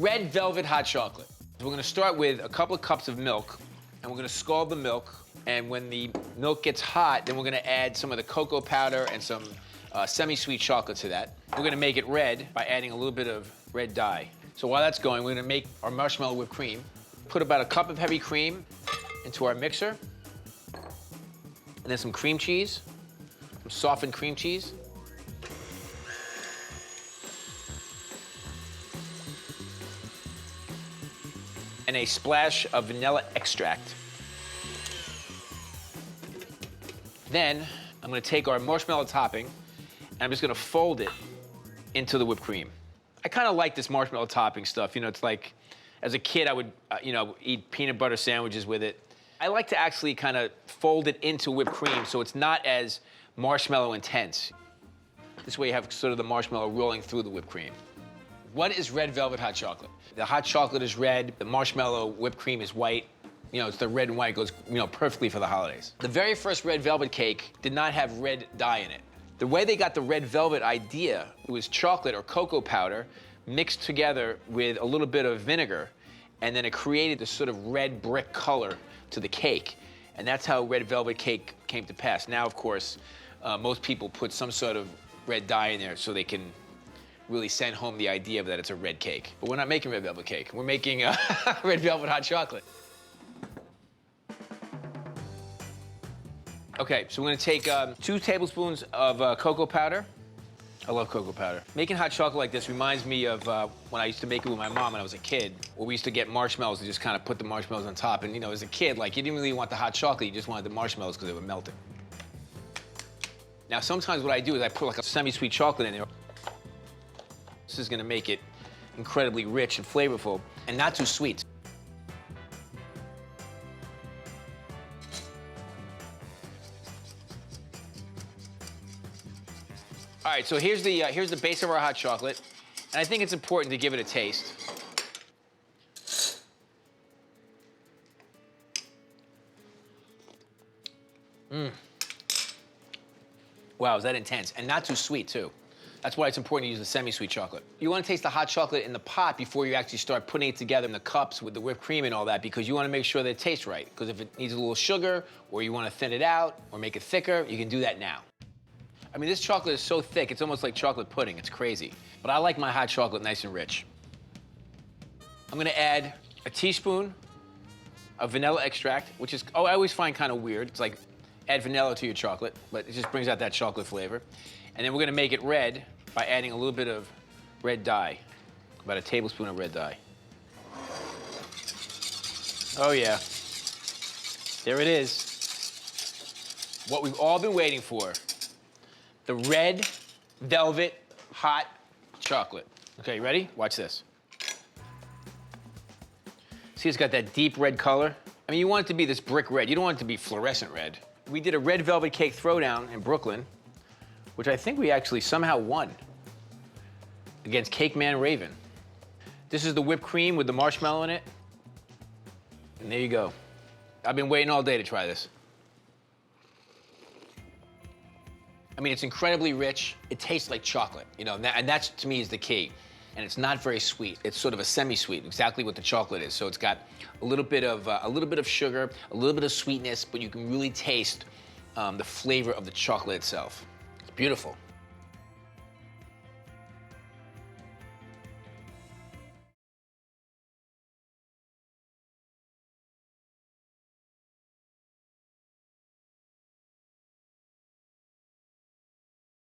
Red velvet hot chocolate. We're gonna start with a couple of cups of milk, and we're gonna scald the milk. And when the milk gets hot, then we're gonna add some of the cocoa powder and some semi-sweet chocolate to that. We're gonna make it red by adding a little bit of red dye. So while that's going, we're gonna make our marshmallow whipped cream. Put about a cup of heavy cream into our mixer. And then some cream cheese, some softened cream cheese. And a splash of vanilla extract. Then, I'm gonna take our marshmallow topping, and I'm just gonna fold it into the whipped cream. I kinda like this marshmallow topping stuff. You know, it's like, as a kid, I would, eat peanut butter sandwiches with it. I like to actually kinda fold it into whipped cream so it's not as marshmallow intense. This way you have sort of the marshmallow rolling through the whipped cream. What is red velvet hot chocolate? The hot chocolate is red, the marshmallow whipped cream is white. You know, it's the red and white, goes, perfectly for the holidays. The very first red velvet cake did not have red dye in it. The way they got the red velvet idea, it was chocolate or cocoa powder mixed together with a little bit of vinegar, and then it created this sort of red brick color to the cake. And that's how red velvet cake came to pass. Now, of course, most people put some sort of red dye in there so they can really send home the idea that it's a red cake. But we're not making red velvet cake. We're making red velvet hot chocolate. Okay, so we're gonna take 2 tablespoons of cocoa powder. I love cocoa powder. Making hot chocolate like this reminds me of when I used to make it with my mom when I was a kid, where we used to get marshmallows and just kind of put the marshmallows on top. And as a kid, like, you didn't really want the hot chocolate, you just wanted the marshmallows because they were melting. Now, sometimes what I do is I put like a semi-sweet chocolate in there. This is gonna make it incredibly rich and flavorful and not too sweet. All right, so here's the base of our hot chocolate, and I think it's important to give it a taste. Wow, is that intense? And not too sweet, too. That's why it's important to use the semi-sweet chocolate. You want to taste the hot chocolate in the pot before you actually start putting it together in the cups with the whipped cream and all that, because you want to make sure that it tastes right. Because if it needs a little sugar, or you want to thin it out, or make it thicker, you can do that now. I mean, this chocolate is so thick, it's almost like chocolate pudding. It's crazy. But I like my hot chocolate nice and rich. I'm gonna add a teaspoon of vanilla extract, which is, I always find kind of weird. It's like, add vanilla to your chocolate, but it just brings out that chocolate flavor. And then we're gonna make it red by adding a little bit of red dye, about a tablespoon of red dye. Oh yeah, there it is. What we've all been waiting for. The red velvet hot chocolate. Okay, you ready? Watch this. See, it's got that deep red color. I mean, you want it to be this brick red. You don't want it to be fluorescent red. We did a red velvet cake throwdown in Brooklyn, which I think we actually somehow won against Cake Man Raven. This is the whipped cream with the marshmallow in it. And there you go. I've been waiting all day to try this. I mean, it's incredibly rich. It tastes like chocolate, and that's, to me, is the key. And it's not very sweet. It's sort of a semi-sweet, exactly what the chocolate is. So it's got a little bit of sugar, a little bit of sweetness, but you can really taste the flavor of the chocolate itself. It's beautiful.